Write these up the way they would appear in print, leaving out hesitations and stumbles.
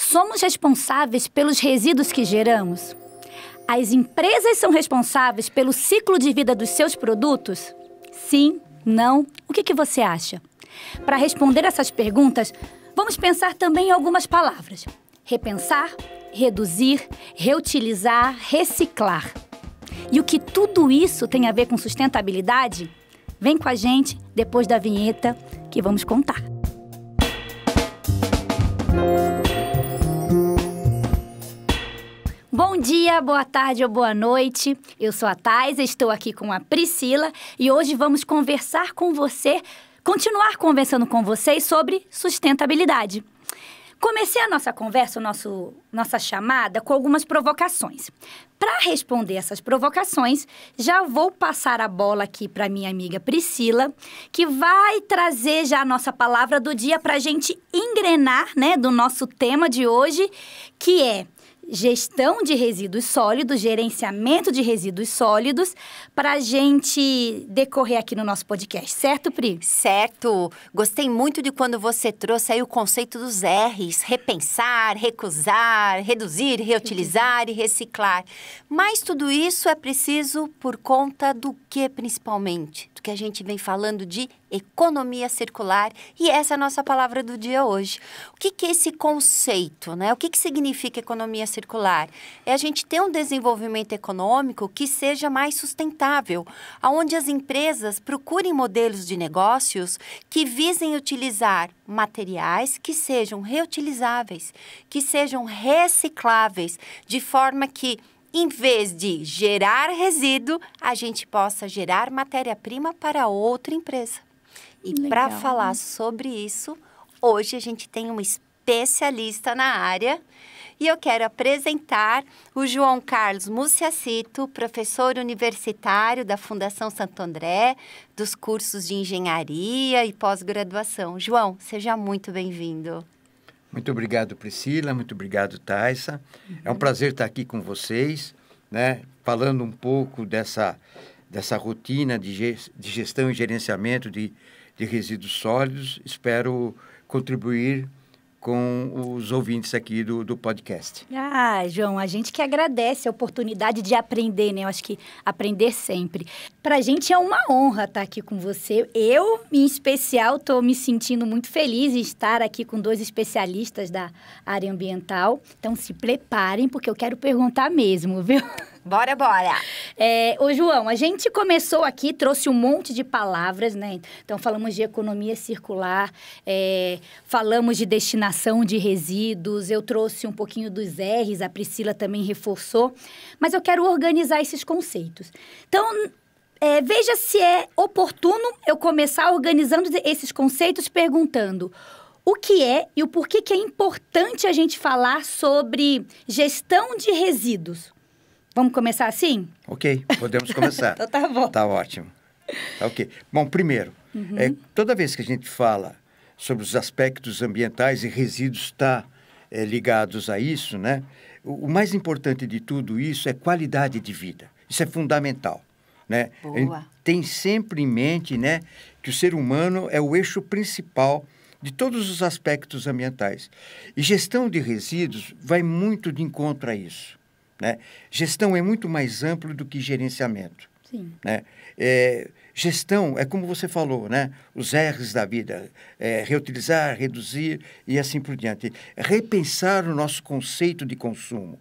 somos responsáveis pelos resíduos que geramos? As empresas são responsáveis pelo ciclo de vida dos seus produtos? Sim? Não? O que você acha? Para responder essas perguntas, vamos pensar também em algumas palavras. Repensar, reduzir, reutilizar, reciclar. E o que tudo isso tem a ver com sustentabilidade? Vem com a gente depois da vinheta que vamos contar. Bom dia, boa tarde ou boa noite. Eu sou a Thais, estou aqui com a Priscila e hoje vamos conversar com você, continuar conversando com vocês sobre sustentabilidade. Comecei a nossa conversa, nossa chamada, com algumas provocações. Para responder essas provocações, já vou passar a bola aqui para minha amiga Priscila, que vai trazer já a nossa palavra do dia para a gente engrenar, né, do nosso tema de hoje, que é gestão de resíduos sólidos, gerenciamento de resíduos sólidos, para a gente decorrer aqui no nosso podcast. Certo, Pri? Certo. Gostei muito de quando você trouxe aí o conceito dos R's. Repensar, recusar, reduzir, reutilizar e reciclar. Mas tudo isso é preciso por conta do que, principalmente? Do que a gente vem falando de economia circular, e essa é a nossa palavra do dia hoje. O que é esse conceito, né? O que significa economia circular? É a gente ter um desenvolvimento econômico que seja mais sustentável, onde as empresas procurem modelos de negócios que visem utilizar materiais que sejam reutilizáveis, que sejam recicláveis, de forma que em vez de gerar resíduo, a gente possa gerar matéria-prima para outra empresa. E para falar sobre isso, hoje a gente tem uma especialista na área e eu quero apresentar o João Carlos Muciacito, professor universitário da Fundação Santo André, dos cursos de engenharia e pós-graduação. João, seja muito bem-vindo. Muito obrigado, Priscila. Muito obrigado, Thaisa. É um prazer estar aqui com vocês, né? Falando um pouco dessa rotina de gestão e gerenciamento de resíduos sólidos. Espero contribuir com os ouvintes aqui do podcast. João, a gente que agradece a oportunidade de aprender, né? Eu acho que aprender sempre. Pra gente é uma honra estar aqui com você. Eu, em especial, estou me sentindo muito feliz em estar aqui com dois especialistas da área ambiental. Então, se preparem, porque eu quero perguntar mesmo, viu? Bora! Ô, João, a gente começou aqui, trouxe um monte de palavras, né? Então, falamos de economia circular, falamos de destinação de resíduos, eu trouxe um pouquinho dos R's, a Priscila também reforçou, mas eu quero organizar esses conceitos. Então, veja se é oportuno eu começar organizando esses conceitos perguntando o que é e o porquê que é importante a gente falar sobre gestão de resíduos. Vamos começar assim? Ok, podemos começar. Então tá bom. Tá ótimo. Tá ok. Bom, primeiro, toda vez que a gente fala sobre os aspectos ambientais e resíduos ligados a isso, né? O mais importante de tudo isso é qualidade de vida. Isso é fundamental, né? A gente tem sempre em mente, né, que o ser humano é o eixo principal de todos os aspectos ambientais. E gestão de resíduos vai muito de encontro a isso. Né? Gestão é muito mais amplo do que gerenciamento. Sim. Né? Gestão é como você falou, né? Os R's da vida, reutilizar, reduzir e assim por diante. Repensar o nosso conceito de consumo.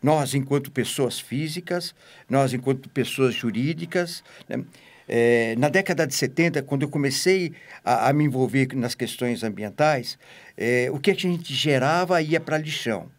Nós, enquanto pessoas físicas, nós, enquanto pessoas jurídicas, né? Na década de 70, quando eu comecei a me envolver nas questões ambientais, o que a gente gerava ia para lixão.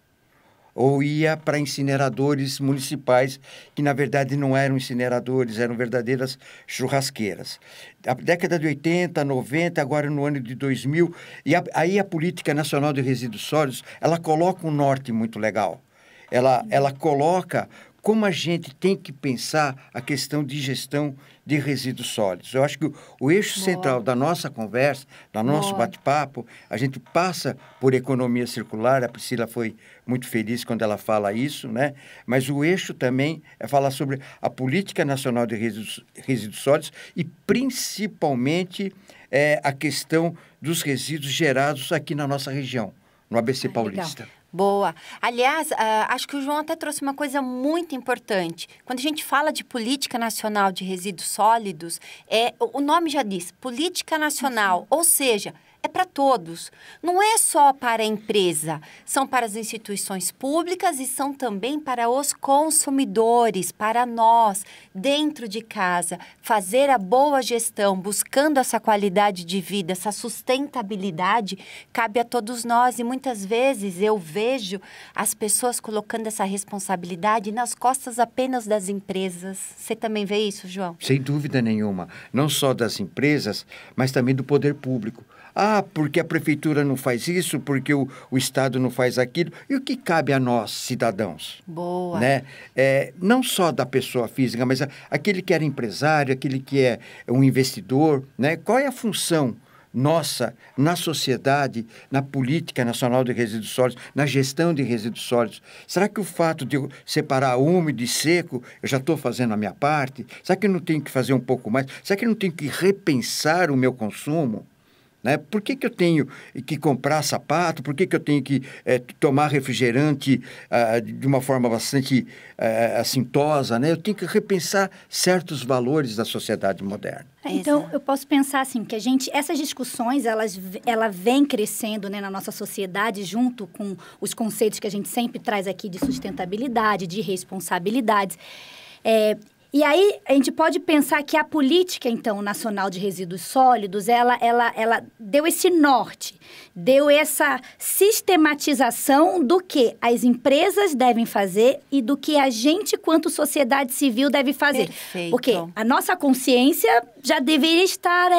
Ou ia para incineradores municipais, que na verdade não eram incineradores, eram verdadeiras churrasqueiras. A década de 80, 90, agora no ano de 2000, e aí a Política Nacional de Resíduos Sólidos, ela coloca um norte muito legal. Ela coloca como a gente tem que pensar a questão de gestão de resíduos sólidos. Eu acho que o eixo central da nossa conversa, do nosso bate-papo, a gente passa por economia circular, a Priscila foi muito feliz quando ela fala isso, né? Mas o eixo também é falar sobre a Política Nacional de Resíduos Sólidos e, principalmente, a questão dos resíduos gerados aqui na nossa região, no ABC Paulista. Legal. Boa. Aliás, acho que o João até trouxe uma coisa muito importante. Quando a gente fala de Política Nacional de Resíduos Sólidos, o nome já diz, Política Nacional, ou seja, é para todos. Não é só para a empresa, são para as instituições públicas e são também para os consumidores, para nós, dentro de casa. Fazer a boa gestão, buscando essa qualidade de vida, essa sustentabilidade, cabe a todos nós. E muitas vezes eu vejo as pessoas colocando essa responsabilidade nas costas apenas das empresas. Você também vê isso, João? Sem dúvida nenhuma. Não só das empresas, mas também do poder público. Ah, porque a prefeitura não faz isso, porque o Estado não faz aquilo. E o que cabe a nós, cidadãos? Boa. Né? Não só da pessoa física, mas aquele que era empresário, aquele que é um investidor, né? Qual é a função nossa na sociedade, na política nacional de resíduos sólidos, na gestão de resíduos sólidos? Será que o fato de eu separar úmido e seco, eu já estou fazendo a minha parte? Será que eu não tenho que fazer um pouco mais? Será que eu não tenho que repensar o meu consumo? Né? Por que eu tenho que comprar sapato? Por que eu tenho que tomar refrigerante de uma forma bastante assintosa? Né? Eu tenho que repensar certos valores da sociedade moderna. Então, eu posso pensar assim, que essas discussões, ela vem crescendo, né, na nossa sociedade, junto com os conceitos que a gente sempre traz aqui de sustentabilidade, de responsabilidades. E aí, a gente pode pensar que a política, então, nacional de resíduos sólidos, ela deu esse norte, deu essa sistematização do que as empresas devem fazer e do que a gente, quanto sociedade civil, deve fazer. Perfeito. Porque a nossa consciência já deveria estar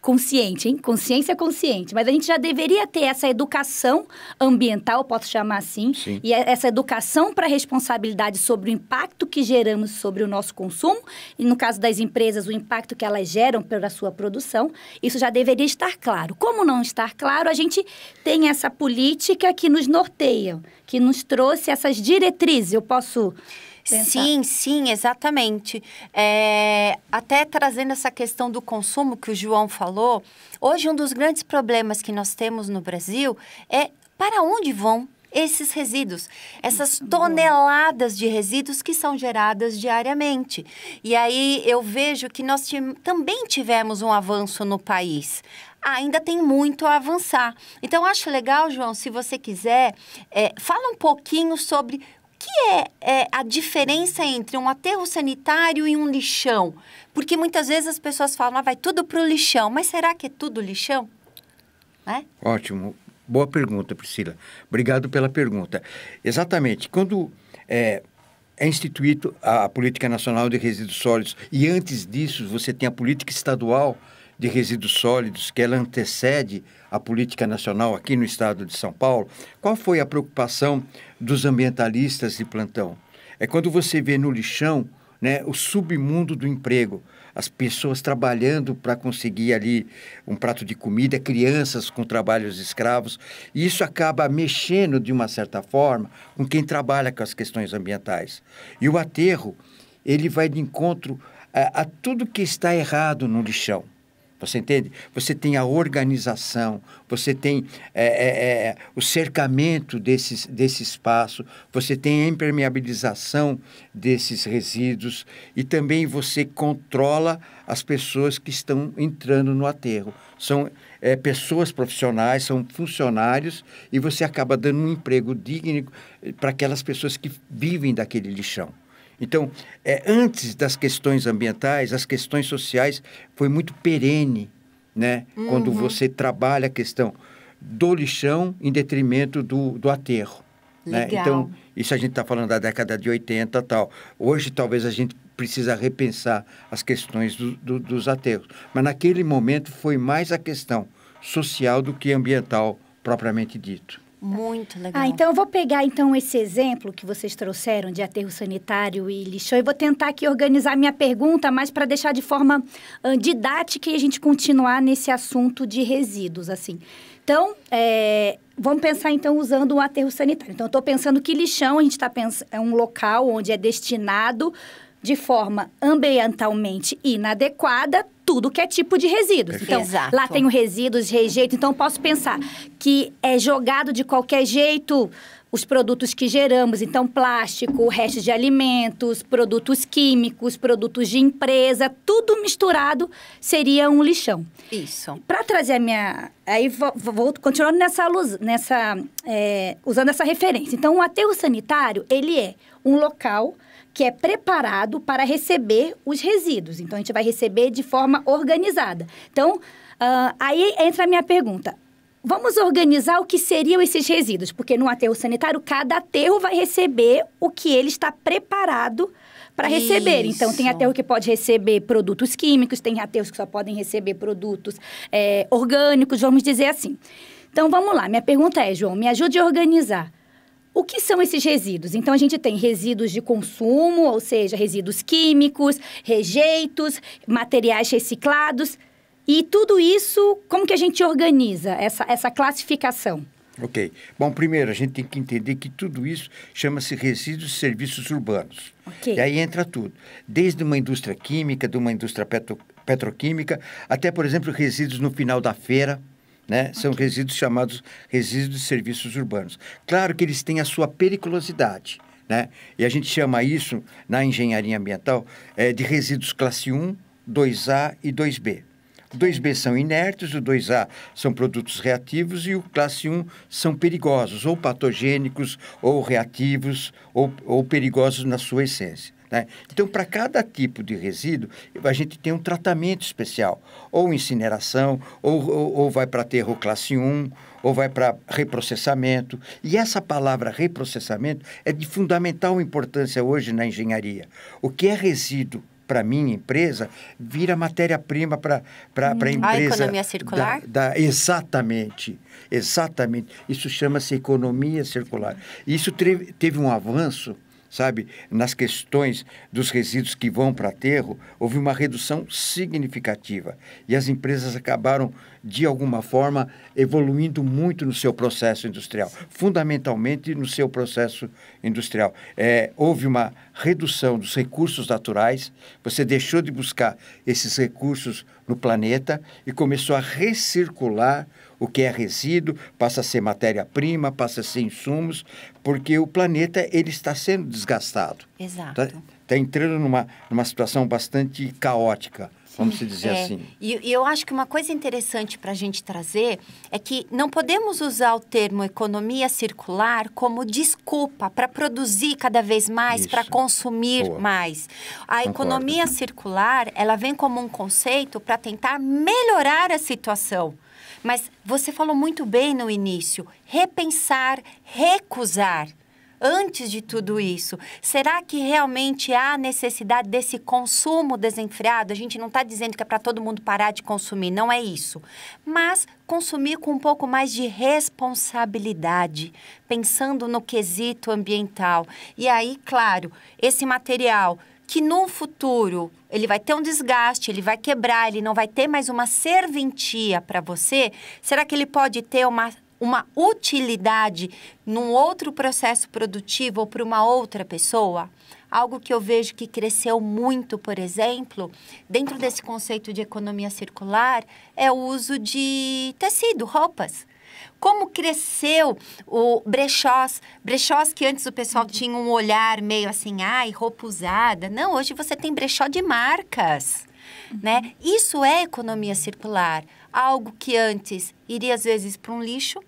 consciente, hein? Consciência consciente. Mas a gente já deveria ter essa educação ambiental, posso chamar assim. Sim. E essa educação para responsabilidade sobre o impacto que geramos sobre o nosso consumo. E no caso das empresas, o impacto que elas geram pela sua produção. Isso já deveria estar claro. Como não estar claro, a gente tem essa política que nos norteia, que nos trouxe essas diretrizes. Eu posso pensar? Sim, exatamente. Até trazendo essa questão do consumo que o João falou, hoje um dos grandes problemas que nós temos no Brasil é para onde vão esses resíduos, essas toneladas de resíduos que são geradas diariamente. E aí eu vejo que nós também tivemos um avanço no país. Ainda tem muito a avançar. Então, acho legal, João, se você quiser, fala um pouquinho sobre o que é a diferença entre um aterro sanitário e um lixão? Porque muitas vezes as pessoas falam, vai tudo para o lixão. Mas será que é tudo lixão? Ótimo. Boa pergunta, Priscila. Obrigado pela pergunta. Exatamente. Quando é instituído a Política Nacional de Resíduos Sólidos e antes disso você tem a Política Estadual de Resíduos Sólidos, que ela antecede a política nacional aqui no estado de São Paulo, qual foi a preocupação dos ambientalistas de plantão? É quando você vê no lixão, né, o submundo do emprego, as pessoas trabalhando para conseguir ali um prato de comida, crianças com trabalhos escravos, e isso acaba mexendo de uma certa forma com quem trabalha com as questões ambientais. E o aterro, ele vai de encontro a tudo que está errado no lixão. Você entende? Você tem a organização, você tem o cercamento desse espaço, você tem a impermeabilização desses resíduos e também você controla as pessoas que estão entrando no aterro. São pessoas profissionais, são funcionários e você acaba dando um emprego digno para aquelas pessoas que vivem daquele lixão. Então, antes das questões ambientais, as questões sociais foi muito perene, né? Uhum. Quando você trabalha a questão do lixão em detrimento do aterro. Né? Então, isso a gente está falando da década de 80 e tal. Hoje, talvez a gente precisa repensar as questões dos aterros. Mas naquele momento foi mais a questão social do que ambiental propriamente dito. Muito legal. Então eu vou pegar esse exemplo que vocês trouxeram de aterro sanitário e lixão e vou tentar aqui organizar minha pergunta, mas para deixar de forma didática e a gente continuar nesse assunto de resíduos, assim. Então, vamos pensar então usando um aterro sanitário. Então, eu estou pensando que lixão, a gente está pensando, é um local onde é destinado de forma ambientalmente inadequada tudo que é tipo de resíduos. Então, Exato. lá tem o resíduos, rejeito. Então, eu posso pensar que é jogado de qualquer jeito os produtos que geramos. Então, plástico, restos de alimentos, produtos químicos, produtos de empresa, tudo misturado seria um lixão. Isso. Para trazer a minha... Aí vou continuando usando essa referência. Então, o aterro sanitário, ele é um local que é preparado para receber os resíduos. Então, a gente vai receber de forma organizada. Então, aí entra a minha pergunta. Vamos organizar o que seriam esses resíduos, porque no aterro sanitário, cada aterro vai receber o que ele está preparado para receber. Então, tem aterro que pode receber produtos químicos, tem aterros que só podem receber produtos orgânicos, vamos dizer assim. Então, vamos lá. Minha pergunta é, João, me ajude a organizar. O que são esses resíduos? Então, a gente tem resíduos de consumo, ou seja, resíduos químicos, rejeitos, materiais reciclados. E tudo isso, como que a gente organiza essa classificação? Ok. Bom, primeiro, a gente tem que entender que tudo isso chama-se resíduos de serviços urbanos. Ok. E aí entra tudo. Desde uma indústria química, de uma indústria petroquímica, até, por exemplo, resíduos no final da feira, né? São resíduos chamados resíduos de serviços urbanos. Claro que eles têm a sua periculosidade, né? E a gente chama isso, na engenharia ambiental, de resíduos classe 1, 2A e 2B. O 2B são inertes, o 2A são produtos reativos e o classe 1 são perigosos, ou patogênicos, ou reativos, ou perigosos na sua essência, né? Então, para cada tipo de resíduo, a gente tem um tratamento especial, ou incineração, ou vai para aterro classe 1, ou vai para reprocessamento. E essa palavra reprocessamento é de fundamental importância hoje na engenharia. O que é resíduo para minha empresa, vira matéria-prima para a empresa. A economia circular? Exatamente. Isso chama-se economia circular. E isso teve um avanço, sabe, nas questões dos resíduos que vão para aterro, houve uma redução significativa. E as empresas acabaram, de alguma forma, evoluindo muito no seu processo industrial, fundamentalmente no seu processo industrial. Houve uma redução dos recursos naturais, você deixou de buscar esses recursos no planeta e começou a recircular o que é resíduo, passa a ser matéria-prima, passa a ser insumos, porque o planeta ele está sendo desgastado. Exato. Está entrando numa situação bastante caótica, vamos dizer assim. E eu acho que uma coisa interessante para a gente trazer é que não podemos usar o termo economia circular como desculpa para produzir cada vez mais, para consumir mais. A economia circular, ela vem como um conceito para tentar melhorar a situação. Mas você falou muito bem no início, repensar, recusar. Antes de tudo isso, será que realmente há necessidade desse consumo desenfreado? A gente não está dizendo que é para todo mundo parar de consumir, não é isso. Mas consumir com um pouco mais de responsabilidade, pensando no quesito ambiental. E aí, claro, esse material que no futuro ele vai ter um desgaste, ele vai quebrar, ele não vai ter mais uma serventia para você, será que ele pode ter uma utilidade num outro processo produtivo ou para uma outra pessoa? Algo que eu vejo que cresceu muito, por exemplo, dentro desse conceito de economia circular, é o uso de tecido, roupas. Como cresceu o brechós que antes o pessoal tinha um olhar meio assim, ai, roupa usada. Não, hoje você tem brechó de marcas, né? Isso é economia circular. Algo que antes iria, às vezes, para um lixo,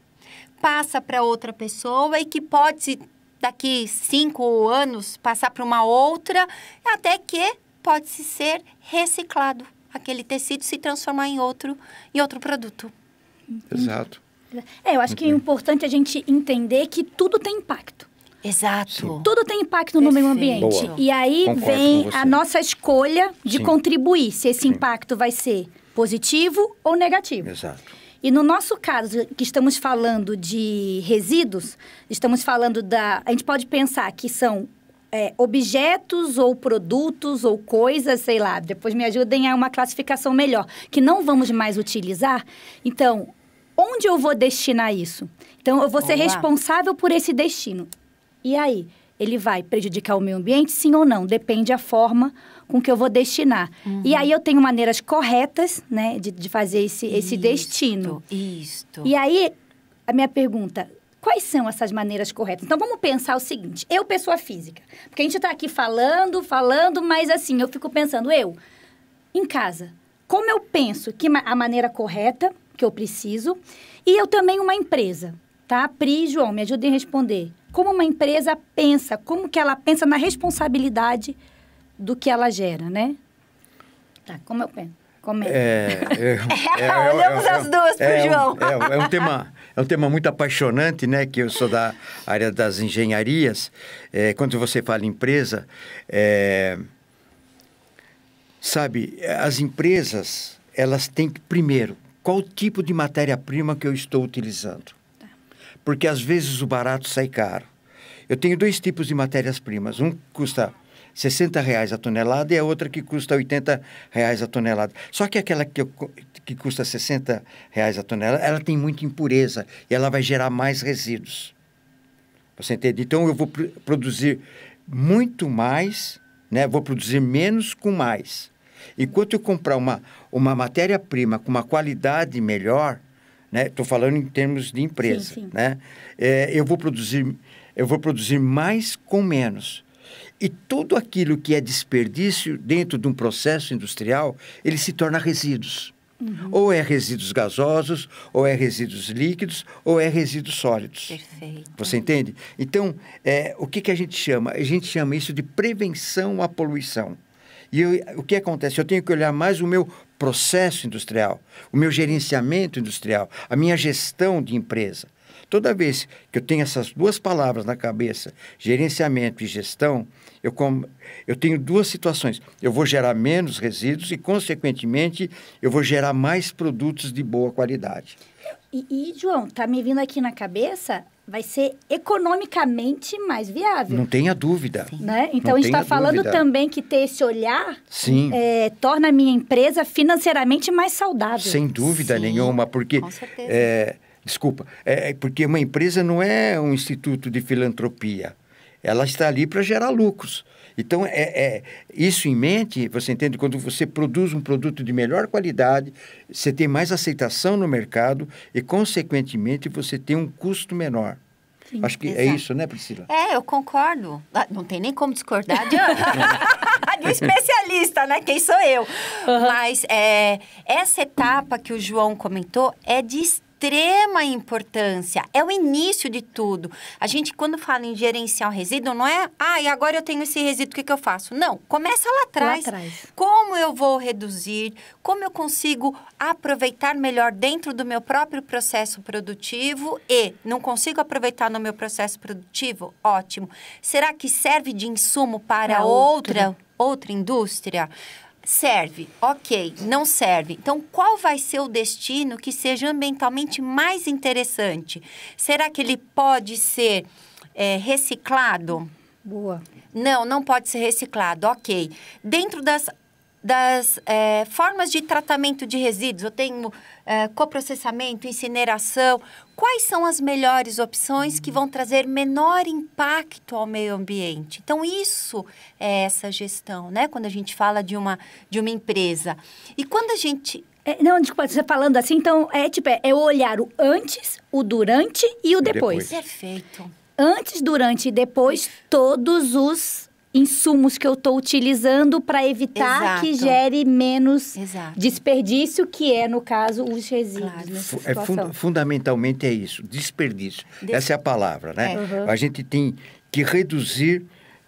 passa para outra pessoa e que pode, daqui 5 anos, passar para uma outra, até que pode ser reciclado. Aquele tecido se transformar em outro produto. Exato. Eu acho que é importante a gente entender que tudo tem impacto. Exato. Sim. Tudo tem impacto no meio ambiente. Boa. E aí Concordo vem com você. a nossa escolha de Sim. contribuir, se esse Sim. impacto vai ser positivo ou negativo. Exato. E no nosso caso, que estamos falando de resíduos, estamos falando a gente pode pensar que são objetos ou produtos ou coisas, sei lá, depois me ajudem a uma classificação melhor, que não vamos mais utilizar. Então, onde eu vou destinar isso? Então, eu vou ser responsável por esse destino. E aí? ele vai prejudicar o meio ambiente, sim ou não? Depende da forma com que eu vou destinar. E aí eu tenho maneiras corretas, né, de fazer esse destino. Isto. E aí, a minha pergunta, quais são essas maneiras corretas? Então, vamos pensar o seguinte, eu, pessoa física, porque a gente está aqui falando, mas assim, eu fico pensando, em casa, como eu penso que a maneira correta que eu preciso, e eu também uma empresa, tá? Pri e João, me ajudem a responder. Como uma empresa pensa, como que ela pensa na responsabilidade do que ela gera, né? Tá, como eu penso? Como é? Olhamos as duas pro João. É um tema muito apaixonante, né? Que eu sou da área das engenharias. Quando você fala em empresa, sabe, as empresas, elas têm que, primeiro, qual tipo de matéria-prima que eu estou utilizando? Tá. Porque, às vezes, o barato sai caro. Eu tenho 2 tipos de matérias-primas. Um custa R$60 a tonelada e a outra que custa R$80 a tonelada. Só que aquela que custa R$60 a tonelada, ela tem muita impureza e ela vai gerar mais resíduos. Você entende? Então, eu vou produzir muito mais, né? Vou produzir menos com mais. Enquanto eu comprar uma matéria-prima com uma qualidade melhor, né? Estou falando em termos de empresa, sim. Né? Eu vou produzir mais com menos. E tudo aquilo que é desperdício dentro de um processo industrial, ele se torna resíduos. Ou é resíduos gasosos, ou é resíduos líquidos, ou é resíduos sólidos. Perfeito. Você entende? Então, o que a gente chama? A gente chama isso de prevenção à poluição. E o que acontece? Eu tenho que olhar mais o meu processo industrial, o meu gerenciamento industrial, a minha gestão de empresa. Toda vez que eu tenho essas 2 palavras na cabeça, gerenciamento e gestão, eu tenho 2 situações. Eu vou gerar menos resíduos e, consequentemente, eu vou gerar mais produtos de boa qualidade. E João, tá me vindo aqui na cabeça, vai ser economicamente mais viável. Não tenha dúvida. Né? Então, a gente está falando também que ter esse olhar torna a minha empresa financeiramente mais saudável. Sem dúvida nenhuma, porque... Com certeza. Porque uma empresa não é um instituto de filantropia. Ela está ali para gerar lucros. Então, isso em mente, você entende? Quando você produz um produto de melhor qualidade, você tem mais aceitação no mercado e, consequentemente, você tem um custo menor. Sim, acho que é isso, né, Priscila? Eu concordo. Não tem nem como discordar de um especialista, né? Quem sou eu? Mas essa etapa que o João comentou é de extrema importância. É o início de tudo. A gente, quando fala em gerenciar o resíduo, não é... e agora eu tenho esse resíduo, o que eu faço? Não, começa lá atrás. Como eu vou reduzir? Como eu consigo aproveitar melhor dentro do meu próprio processo produtivo? E não consigo aproveitar no meu processo produtivo? Ótimo. Será que serve de insumo para outra indústria? Serve, ok, não serve. Então, qual vai ser o destino que seja ambientalmente mais interessante? Será que ele pode ser reciclado? Boa. Não pode ser reciclado, ok. Dentro das formas de tratamento de resíduos, eu tenho coprocessamento, incineração. Quais são as melhores opções que vão trazer menor impacto ao meio ambiente? Então, isso é essa gestão, né? Quando a gente fala de uma empresa. E quando a gente... desculpa, você falando assim, então, é o olhar o antes, o durante e o depois. Perfeito. Antes, durante e depois, todos os insumos que eu estou utilizando para evitar que gere menos desperdício, que é, no caso, os resíduos. Fundamentalmente é isso, desperdício. Essa é a palavra, né? A gente tem que reduzir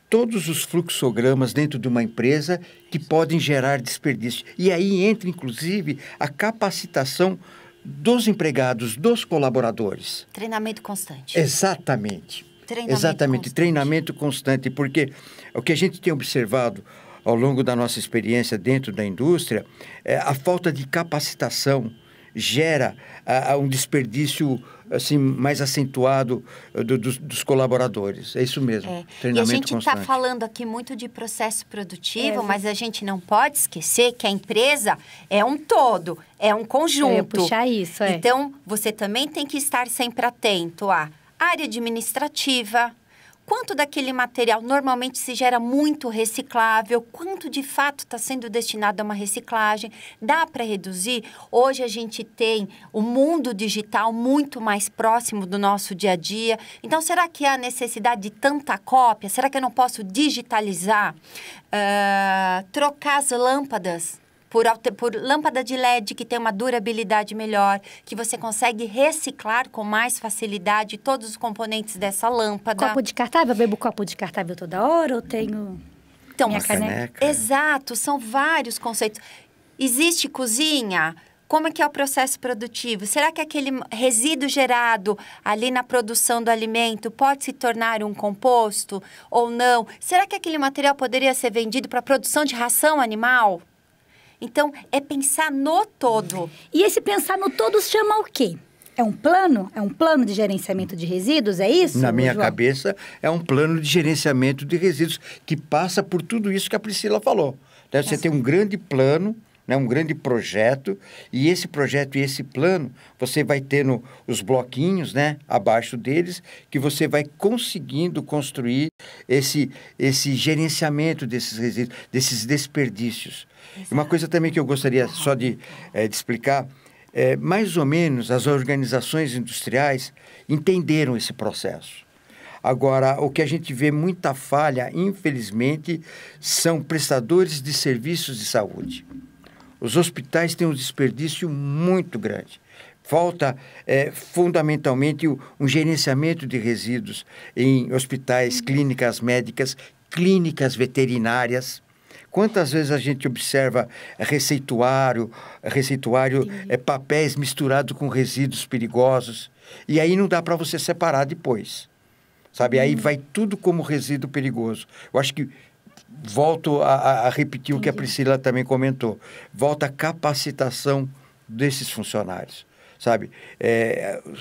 todos os fluxogramas dentro de uma empresa que podem gerar desperdício. E aí entra, inclusive, a capacitação dos empregados, dos colaboradores. Treinamento constante. Exatamente. Treinamento constante, porque o que a gente tem observado ao longo da nossa experiência dentro da indústria, a falta de capacitação gera um desperdício assim, mais acentuado dos colaboradores. É isso mesmo, treinamento E a gente constante. está falando aqui muito de processo produtivo, mas a gente não pode esquecer que a empresa é um todo, é um conjunto. Puxar isso, Então, você também tem que estar sempre atento à área administrativa, quanto daquele material normalmente se gera muito reciclável, quanto de fato está sendo destinado a uma reciclagem, dá para reduzir? Hoje a gente tem o mundo digital muito mais próximo do nosso dia a dia, então será que há necessidade de tanta cópia? Será que eu não posso digitalizar? Trocar as lâmpadas por lâmpada de LED que tem uma durabilidade melhor, que você consegue reciclar com mais facilidade todos os componentes dessa lâmpada. Copo descartável? Eu bebo copo descartável toda hora ou tenho minha caneca? Exato, são vários conceitos. Existe cozinha? Como é que é o processo produtivo? Será que aquele resíduo gerado ali na produção do alimento pode se tornar um composto ou não? Será que aquele material poderia ser vendido para a produção de ração animal? Então, é pensar no todo. E esse pensar no todo se chama o quê? É um plano? É um plano de gerenciamento de resíduos? É isso, Na minha João? cabeça, é um plano de gerenciamento de resíduos que passa por tudo isso que a Priscila falou. Então, você tem um grande plano, né, um grande projeto, e esse projeto e esse plano, você vai tendo os bloquinhos, né, abaixo deles, que você vai conseguindo construir esse gerenciamento desses resíduos, desses desperdícios. Exato. Uma coisa também que eu gostaria só de explicar, mais ou menos as organizações industriais entenderam esse processo. Agora, o que a gente vê muita falha, infelizmente, são prestadores de serviços de saúde. Os hospitais têm um desperdício muito grande. Falta, fundamentalmente, um gerenciamento de resíduos em hospitais, clínicas médicas, clínicas veterinárias. Quantas vezes a gente observa receituário, papéis misturados com resíduos perigosos, e aí não dá para você separar depois, sabe? Aí vai tudo como resíduo perigoso. Eu acho que volto a repetir o que a Priscila também comentou. Volta a capacitação desses funcionários, sabe?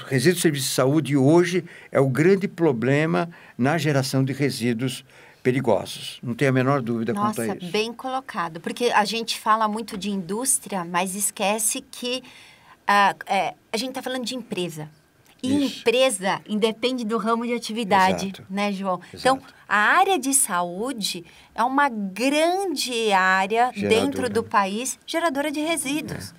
Resíduos de serviço de saúde hoje é o grande problema na geração de resíduos perigosos. Não tenho a menor dúvida quanto a isso. Nossa, bem colocado. Porque a gente fala muito de indústria, mas esquece que a gente está falando de empresa. E isso. Empresa independe do ramo de atividade, exato, né, João? Exato. Então, a área de saúde é uma grande área dentro do país geradora de resíduos.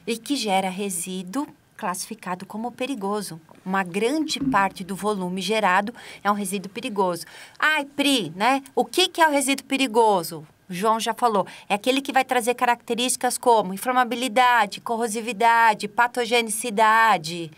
E que gera resíduo classificado como perigoso. Uma grande parte do volume gerado é um resíduo perigoso. Ai, Pri, né? O que é o resíduo perigoso? O João já falou. É aquele que vai trazer características como inflamabilidade, corrosividade, patogenicidade.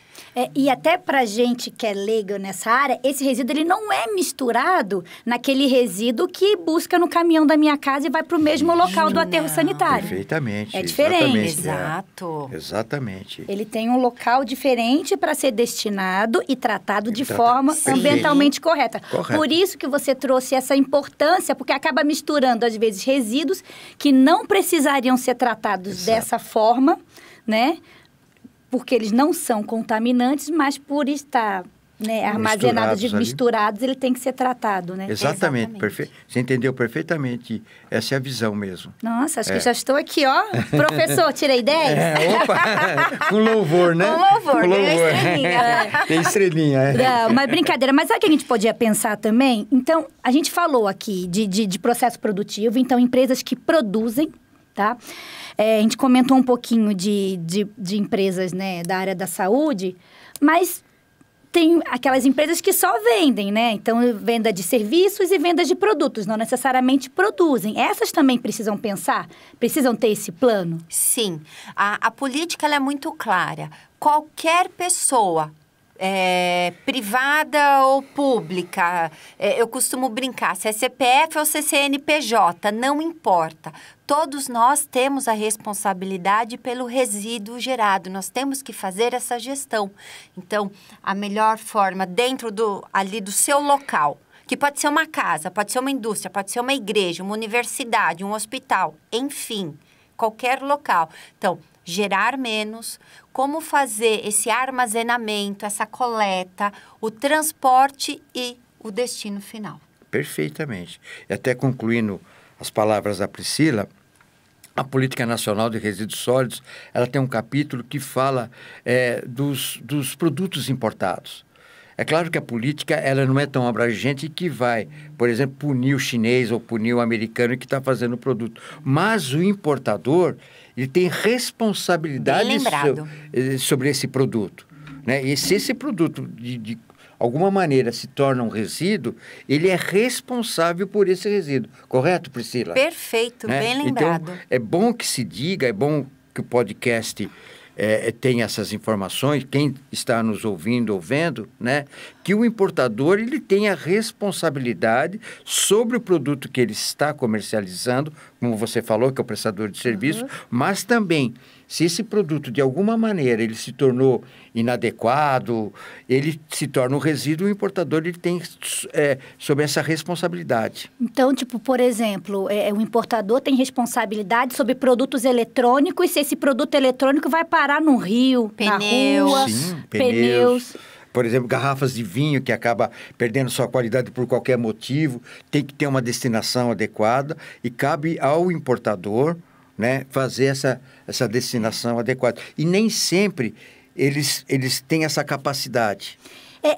E até pra gente que é leigo nessa área, esse resíduo ele não é misturado naquele resíduo que busca no caminhão da minha casa e vai para o mesmo local do aterro sanitário. Perfeitamente. É diferente. Exato. Exatamente. Ele tem um local diferente para ser destinado e tratado de forma ambientalmente correta. Por isso que você trouxe essa importância, porque acaba misturando, às vezes, resíduos que não precisariam ser tratados dessa forma, né? Porque eles não são contaminantes, mas por estar misturados, ele tem que ser tratado, né? Exatamente. Você entendeu perfeitamente. Essa é a visão mesmo. Nossa, acho que já estou aqui, ó. Professor, tirei 10? Com louvor, né? Com louvor, tem estrelinha. Tem estrelinha, Não, mas brincadeira. Mas sabe o que a gente podia pensar também? Então, a gente falou aqui de processo produtivo. Então, empresas que produzem, tá? A gente comentou um pouquinho de empresas, né, da área da saúde, mas tem aquelas empresas que só vendem, né? Então, venda de serviços e venda de produtos, não necessariamente produzem. Essas também precisam pensar? Precisam ter esse plano? Sim. A política ela é muito clara. Qualquer pessoa, privada ou pública, eu costumo brincar, se é CPF ou se é CNPJ, não importa. Todos nós temos a responsabilidade pelo resíduo gerado, nós temos que fazer essa gestão. Então, a melhor forma dentro ali do seu local, que pode ser uma casa, pode ser uma indústria, pode ser uma igreja, uma universidade, um hospital, enfim, qualquer local. Então, gerar menos, como fazer esse armazenamento, essa coleta, o transporte e o destino final. Perfeitamente. E até concluindo as palavras da Priscila, a Política Nacional de Resíduos Sólidos, ela tem um capítulo que fala dos produtos importados. É claro que a política ela não é tão abrangente que vai, por exemplo, punir o chinês ou punir o americano que está fazendo o produto. Mas o importador, ele tem responsabilidade sobre esse produto, né? E se esse produto, de alguma maneira, se torna um resíduo, ele é responsável por esse resíduo. Correto, Priscila? Perfeito, né? Bem lembrado. Então, é bom que se diga, é bom que o podcast tenha essas informações, quem está nos ouvindo ou vendo, né? Que o importador ele tem a responsabilidade sobre o produto que ele está comercializando, como você falou, que é o prestador de serviço, mas também, se esse produto, de alguma maneira, ele se tornou inadequado, ele se torna um resíduo, o importador ele tem sobre essa responsabilidade. Então, tipo, por exemplo, o importador tem responsabilidade sobre produtos eletrônicos, se esse produto eletrônico vai parar no rio, na rua, Sim, pneus. Por exemplo, garrafas de vinho que acaba perdendo sua qualidade por qualquer motivo, tem que ter uma destinação adequada e cabe ao importador, né, fazer essa destinação adequada. E nem sempre eles têm essa capacidade.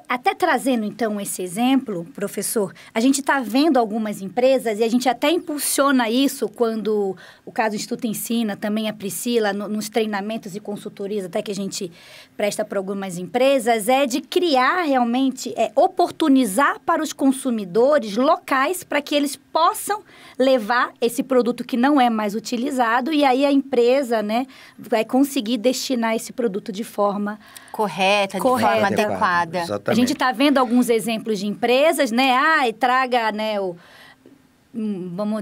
Até trazendo, então, esse exemplo, professor, a gente está vendo algumas empresas e a gente até impulsiona isso quando o caso do Instituto Ensina, também a Priscila, nos treinamentos e consultorias até que a gente presta para algumas empresas, de criar realmente, oportunizar para os consumidores locais para que eles possam levar esse produto que não é mais utilizado e aí a empresa, né, vai conseguir destinar esse produto de forma correta, de forma adequada. Exatamente. A gente está vendo alguns exemplos de empresas, né? E traga, né,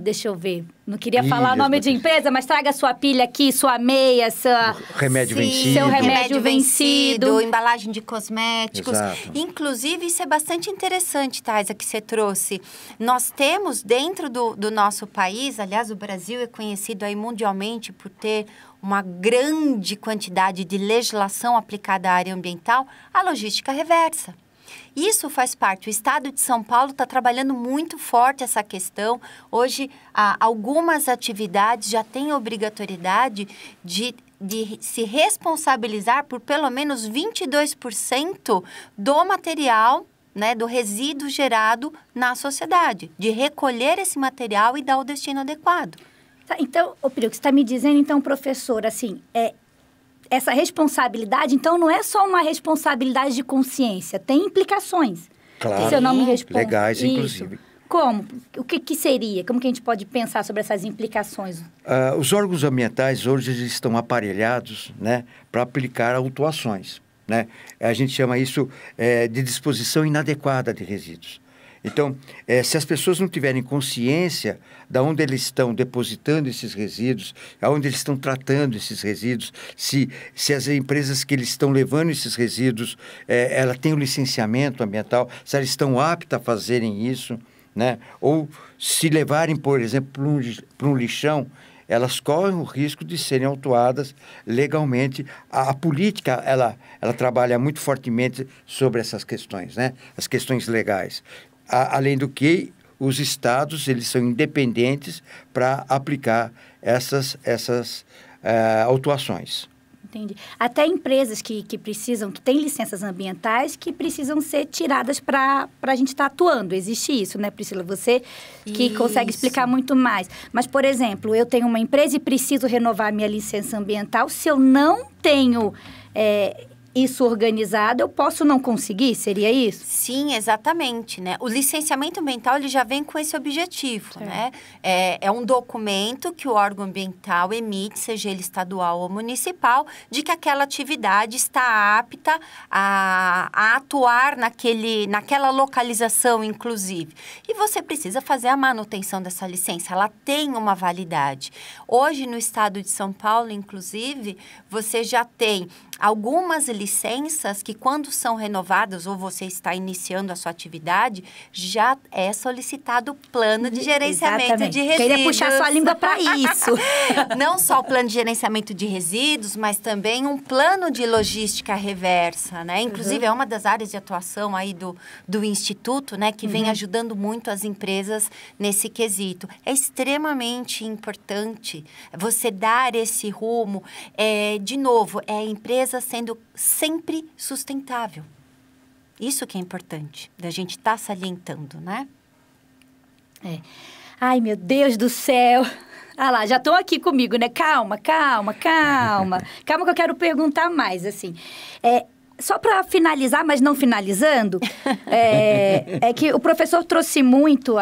deixa eu ver. Não queria falar o nome de empresa, mas traga sua pilha aqui, sua meia, remédio vencido. Seu remédio vencido. Embalagem de cosméticos. Exato. Inclusive, isso é bastante interessante, Thaisa, que você trouxe. Nós temos dentro do nosso país, aliás, o Brasil é conhecido aí mundialmente por ter uma grande quantidade de legislação aplicada à área ambiental, a logística reversa. Isso faz parte. O Estado de São Paulo está trabalhando muito forte essa questão. Hoje, algumas atividades já têm obrigatoriedade de se responsabilizar por pelo menos 22% do material, né, do resíduo gerado na sociedade, de recolher esse material e dar o destino adequado. Tá, então, Piri, o que você está me dizendo, então, professor, assim, essa responsabilidade, então, não é só uma responsabilidade de consciência, tem implicações. Claro, se eu não me respondo. legais, inclusive. Como? O que seria? Como que a gente pode pensar sobre essas implicações? Os órgãos ambientais hoje eles estão aparelhados, né, para aplicar autuações, né? A gente chama isso de disposição inadequada de resíduos. Então, se as pessoas não tiverem consciência de onde eles estão depositando esses resíduos, aonde eles estão tratando esses resíduos, se as empresas que eles estão levando esses resíduos, ela tem o licenciamento ambiental, se elas estão aptas a fazerem isso, né? Ou se levarem, por exemplo, para um lixão, elas correm o risco de serem autuadas legalmente. A política, ela trabalha muito fortemente sobre essas questões, né? As questões legais. Além do que, os estados, eles são independentes para aplicar essas autuações. Entendi. Até empresas que precisam, que têm licenças ambientais, que precisam ser tiradas para a gente estar atuando. Existe isso, né, Priscila? Você que consegue explicar muito mais. Mas, por exemplo, eu tenho uma empresa e preciso renovar a minha licença ambiental. Se eu não tenho isso organizado, eu posso não conseguir? Seria isso? Sim, exatamente, né? O licenciamento ambiental, ele já vem com esse objetivo, né? É um documento que o órgão ambiental emite, seja ele estadual ou municipal, de que aquela atividade está apta a atuar naquela localização, inclusive. E você precisa fazer a manutenção dessa licença, ela tem uma validade. Hoje, no estado de São Paulo, inclusive, você já tem algumas licenças que, quando são renovadas ou você está iniciando a sua atividade, já é solicitado o plano de gerenciamento de resíduos. Queria puxar sua língua para isso. Não só o plano de gerenciamento de resíduos, mas também um plano de logística reversa, né? Inclusive, é uma das áreas de atuação aí do Instituto, né? Que vem ajudando muito as empresas nesse quesito. É extremamente importante você dar esse rumo. De novo, a empresa sendo sempre sustentável. Isso que é importante, da gente estar salientando, né? Ai, meu Deus do céu. Ah lá, já estão aqui comigo, né? Calma. Calma que eu quero perguntar mais, assim. Só para finalizar, mas não finalizando, é que o professor trouxe muito,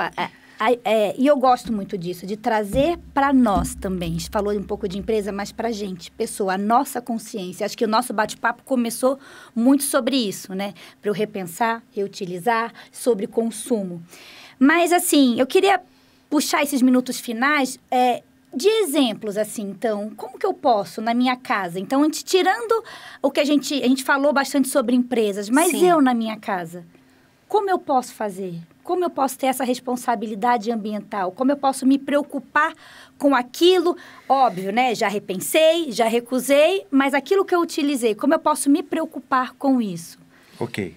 e eu gosto muito disso, de trazer para nós também. A gente falou um pouco de empresa, mas para a gente, pessoa, a nossa consciência. Acho que o nosso bate-papo começou muito sobre isso, né? Para eu repensar, reutilizar, sobre consumo. Mas, assim, eu queria puxar esses minutos finais de exemplos, assim. Então, como que eu posso na minha casa? Então, tirando o que a gente falou bastante sobre empresas, mas Sim. eu na minha casa, como eu posso fazer? Como eu posso ter essa responsabilidade ambiental? Como eu posso me preocupar com aquilo? Óbvio, né? Já repensei, já recusei, mas aquilo que eu utilizei, como eu posso me preocupar com isso? Ok.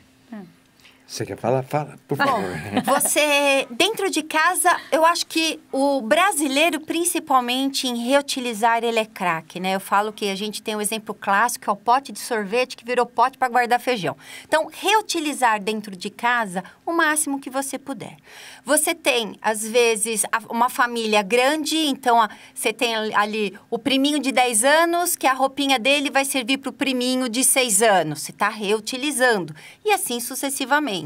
Você quer falar? Fala, por favor. Você, dentro de casa, eu acho que o brasileiro, principalmente em reutilizar, ele é craque, né? Eu falo que a gente tem um exemplo clássico, que é o pote de sorvete que virou pote para guardar feijão. Então, reutilizar dentro de casa o máximo que você puder. Você tem, às vezes, uma família grande, então você tem ali o priminho de 10 anos, que a roupinha dele vai servir para o priminho de 6 anos. Você está reutilizando. E assim sucessivamente.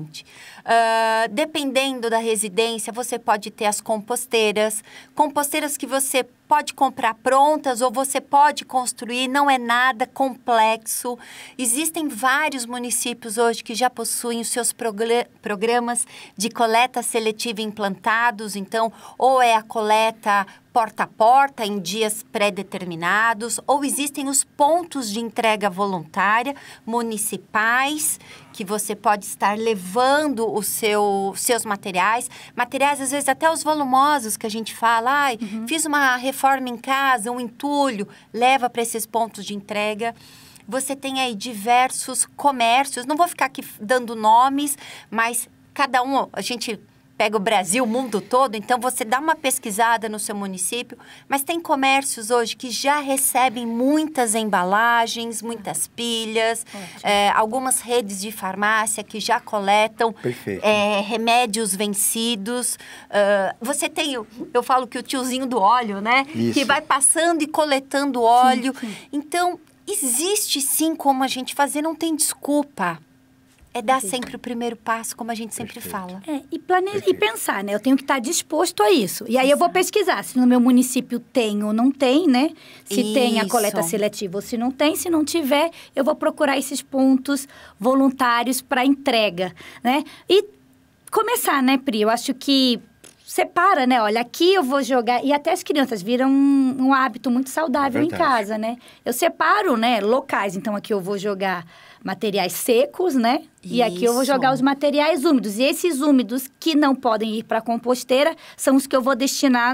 Dependendo da residência, você pode ter as composteiras que você pode comprar prontas ou você pode construir, não é nada complexo. Existem vários municípios hoje que já possuem os seus programas de coleta seletiva implantados, então, ou é a coleta porta a porta, em dias pré-determinados, ou existem os pontos de entrega voluntária municipais, que você pode estar levando os seus materiais, às vezes até os volumosos que a gente fala, fiz uma reforma em casa, um entulho, leva para esses pontos de entrega. Você tem aí diversos comércios, não vou ficar aqui dando nomes, mas cada um, a gente pega o Brasil, o mundo todo, então você dá uma pesquisada no seu município, mas tem comércios hoje que já recebem muitas embalagens, muitas pilhas, algumas redes de farmácia que já coletam remédios vencidos. Você tem, eu falo que o tiozinho do óleo, né? Isso. Que vai passando e coletando óleo. Sim. Então, existe sim como a gente fazer, não tem desculpa. É dar sempre o primeiro passo, como a gente sempre fala. E pensar, né? Eu tenho que estar disposto a isso. E aí eu vou pesquisar se no meu município tem ou não tem, né? Se tem a coleta seletiva ou se não tem. Se não tiver, eu vou procurar esses pontos voluntários para entrega, né? E começar, né, Pri? Eu acho que separa, né? Olha, aqui eu vou jogar... E até as crianças viram um hábito muito saudável em casa, né? Eu separo, né, locais. Então, aqui eu vou jogar materiais secos, né? E aqui eu vou jogar os materiais úmidos. E esses úmidos que não podem ir para a composteira são os que eu vou destinar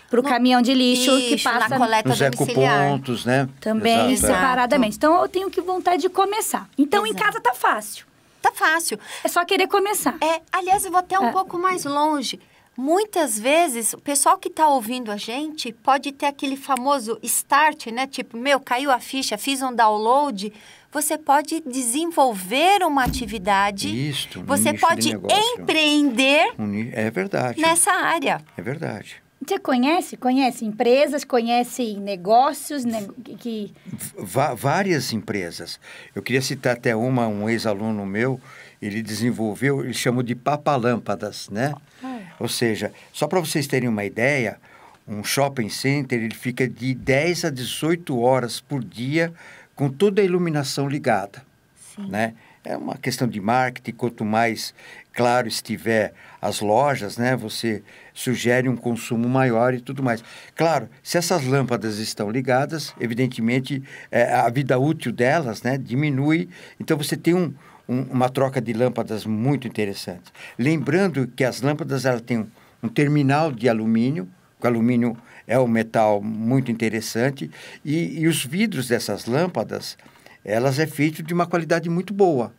para o caminhão de lixo que passa na coleta nos domiciliar. ecopontos, né? Também, Exato. separadamente. Então, eu tenho que vontade de começar. Então, em casa tá fácil. Tá fácil. É só querer começar. Aliás, eu vou até um pouco mais longe. Muitas vezes, o pessoal que está ouvindo a gente pode ter aquele famoso start, né? Tipo, caiu a ficha, fiz um download. Você pode desenvolver uma atividade. Você pode empreender É verdade. nessa área. É verdade. Você conhece empresas, conhece negócios que... Várias empresas. Eu queria citar até um ex-aluno meu, ele desenvolveu, ele chamou de papalâmpadas, né? Ou seja, só para vocês terem uma ideia, um shopping center, ele fica de 10 a 18 horas por dia com toda a iluminação ligada, né? É uma questão de marketing, quanto mais claro estiver as lojas, né, você sugere um consumo maior e tudo mais. Claro, se essas lâmpadas estão ligadas, evidentemente, a vida útil delas, né, diminui. Então, você tem uma troca de lâmpadas muito interessante. Lembrando que as lâmpadas elas têm um terminal de alumínio, o alumínio é um metal muito interessante, e os vidros dessas lâmpadas, elas é feito de uma qualidade muito boa.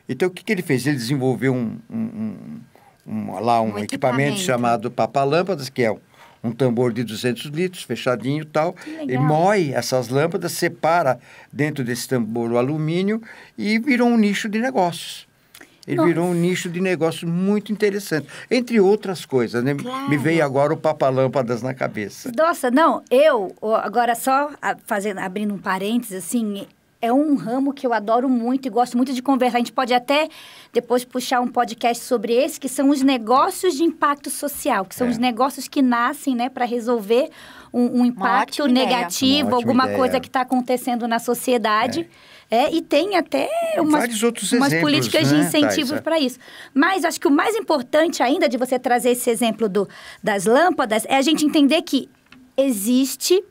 Então, o que ele fez? Ele desenvolveu um equipamento chamado papalâmpadas, que é um tambor de 200 litros, fechadinho e tal, e legal. moe essas lâmpadas, separa dentro desse tambor o alumínio e virou um nicho de negócios. Ele Nossa. virou um nicho de negócio muito interessante. Entre outras coisas, né? Claro. Me veio agora o Papa-Lâmpadas na cabeça. Nossa, não, agora só abrindo um parênteses, assim, é um ramo que eu adoro muito e gosto muito de conversar. A gente pode até depois puxar um podcast sobre esse, que são os negócios de impacto social, que são os negócios que nascem, né, para resolver um impacto ótima ideia. negativo, Uma ótima alguma ideia. coisa que está acontecendo na sociedade. E tem até Vários outros umas exemplos, políticas de né, incentivos Thaisa? para isso. Mas acho que o mais importante ainda de você trazer esse exemplo das lâmpadas é a gente entender que existe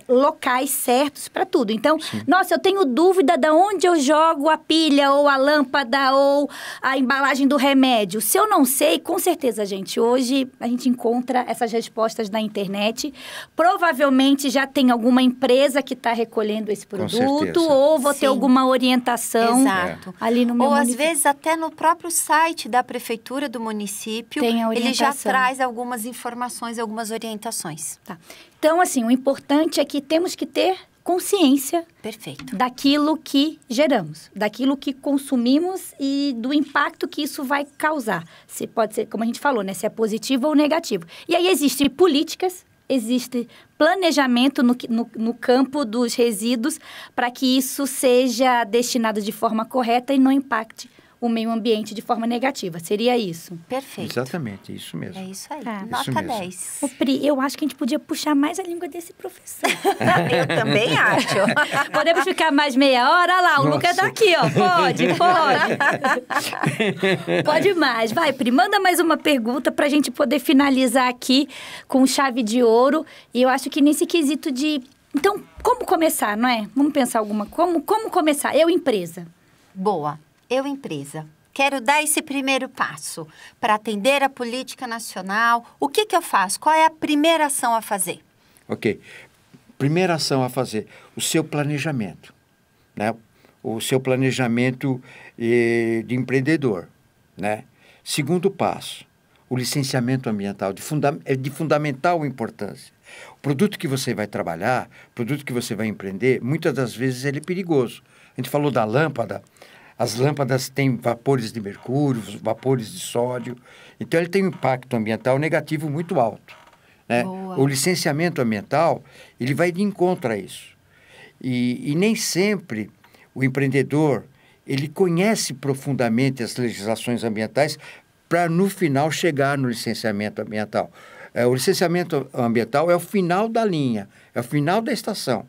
locais certos para tudo. Então, nossa, eu tenho dúvida de onde eu jogo a pilha ou a lâmpada ou a embalagem do remédio. Se eu não sei, com certeza, gente, hoje a gente encontra essas respostas na internet. Provavelmente já tem alguma empresa que está recolhendo esse produto certeza. ou vou ter Sim. alguma orientação Exato. ali no meu Ou às município. vezes até no próprio site da prefeitura do município, Tem a ele já orientação. traz algumas informações, algumas orientações. Tá. Então, assim, o importante é que temos que ter consciência Perfeito. daquilo que geramos, daquilo que consumimos e do impacto que isso vai causar. Se pode ser, como a gente falou, né? Se é positivo ou negativo. E aí existem políticas, existe planejamento no campo dos resíduos para que isso seja destinado de forma correta e não impacte o meio ambiente de forma negativa. Seria isso. Perfeito. Exatamente, isso mesmo. É isso aí. Tá. Nota Isso mesmo. 10. Ô, Pri, eu acho que a gente podia puxar mais a língua desse professor. Eu também acho. Podemos ficar mais meia hora? Olha lá, o Nossa. Lucas tá aqui, ó. Pode. Pode mais. Vai, Pri, manda mais uma pergunta pra gente poder finalizar aqui com chave de ouro. E eu acho que nesse quesito de... Então, como começar, não é? Vamos pensar alguma... Como começar? Eu, empresa. Boa. Eu, empresa, quero dar esse primeiro passo para atender a política nacional. O que eu faço? Qual é a primeira ação a fazer? Ok. Primeira ação a fazer, o seu planejamento, né? O seu planejamento de empreendedor, né? Segundo passo, o licenciamento ambiental, é de fundamental importância. O produto que você vai trabalhar, o produto que você vai empreender, muitas das vezes ele é perigoso. A gente falou da lâmpada. As lâmpadas têm vapores de mercúrio, vapores de sódio. Então, ele tem um impacto ambiental negativo muito alto, né? Boa. O licenciamento ambiental, ele vai de encontro a isso. E nem sempre o empreendedor, ele conhece profundamente as legislações ambientais para, no final, chegar no licenciamento ambiental. O licenciamento ambiental é o final da linha, é o final da estação.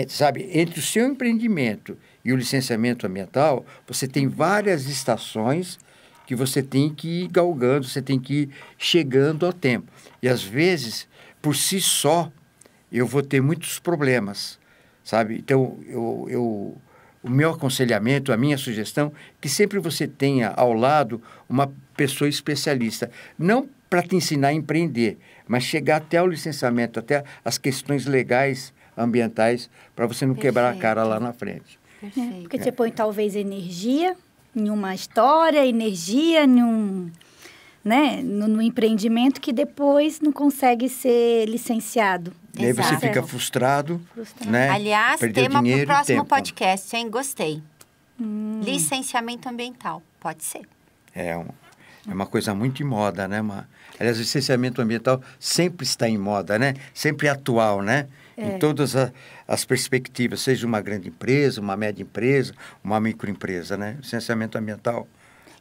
Sabe, entre o seu empreendimento e o licenciamento ambiental, você tem várias estações que você tem que ir galgando, você tem que ir chegando ao tempo. E, às vezes, por si só, eu vou ter muitos problemas, sabe? Então, o meu aconselhamento, a minha sugestão, que sempre você tenha ao lado uma pessoa especialista. Não para te ensinar a empreender, mas chegar até o licenciamento, até as questões legais ambientais, para você não quebrar a cara lá na frente. Perfeito. Porque você põe, talvez, energia em uma história, energia no empreendimento que depois não consegue ser licenciado. E aí você Exato. fica frustrado, Frustrado. né? Aliás, Perdeu tema para dinheiro o e próximo tempo. podcast, hein? Gostei. Licenciamento ambiental. Pode ser. É uma coisa muito em moda, né? Aliás, o licenciamento ambiental sempre está em moda, né? Sempre atual, né? Em todas as perspectivas, seja uma grande empresa, uma média empresa, uma microempresa, né? Licenciamento ambiental.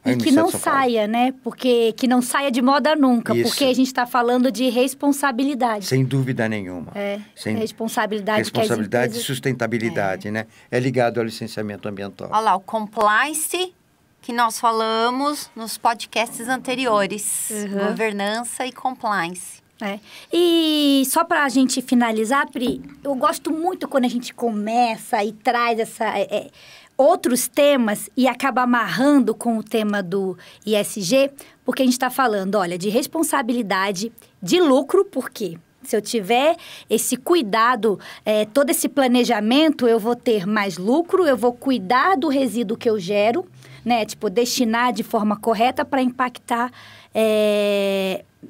aí E no que estado não de São Paulo. saia, né? Porque que não saia de moda nunca, Isso. porque a gente está falando de responsabilidade. Sem dúvida nenhuma. Sem Responsabilidade que as responsabilidade e empresas... sustentabilidade, né? É ligado ao licenciamento ambiental. Olha lá, o compliance que nós falamos nos podcasts anteriores. Governança e compliance. E só para a gente finalizar, Pri, eu gosto muito quando a gente começa e traz outros temas e acaba amarrando com o tema do ISG, porque a gente está falando, olha, de responsabilidade, de lucro, porque se eu tiver esse cuidado, todo esse planejamento, eu vou ter mais lucro, eu vou cuidar do resíduo que eu gero, né? Tipo, destinar de forma correta para impactar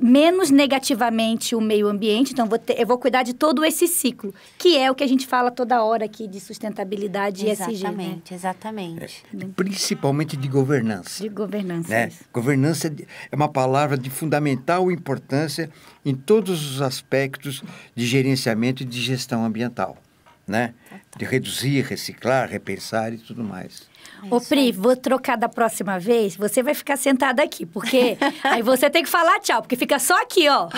menos negativamente o meio ambiente. Então, eu vou cuidar de todo esse ciclo, que é o que a gente fala toda hora aqui de sustentabilidade e ESG. Exatamente, exatamente. Principalmente de governança. De governança. Né? Isso. Governança é uma palavra de fundamental importância em todos os aspectos de gerenciamento e de gestão ambiental, né? De reduzir, reciclar, repensar e tudo mais. Ô, Pri, vou trocar da próxima vez, você vai ficar sentada aqui, porque aí você tem que falar tchau, porque fica só aqui, ó.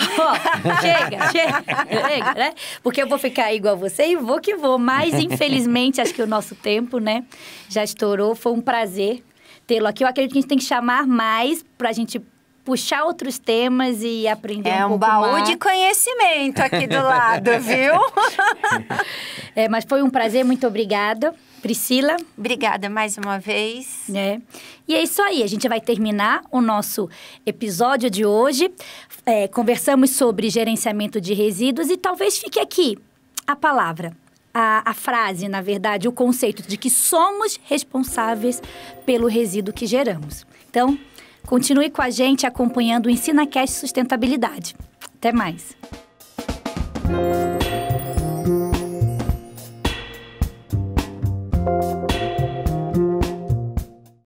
Chega, né? Porque eu vou ficar igual você e vou que vou. Mas, infelizmente, acho que o nosso tempo, né, já estourou. Foi um prazer tê-lo aqui. Eu acredito que a gente tem que chamar mais pra gente puxar outros temas e aprender um pouco mais. É um baú de conhecimento aqui do lado, viu? Mas foi um prazer, muito obrigada. Priscila. Obrigada mais uma vez. E é isso aí, a gente vai terminar o nosso episódio de hoje. Conversamos sobre gerenciamento de resíduos e talvez fique aqui a palavra, a frase, na verdade, o conceito de que somos responsáveis pelo resíduo que geramos. Então, continue com a gente acompanhando o EnsinaCast Sustentabilidade. Até mais.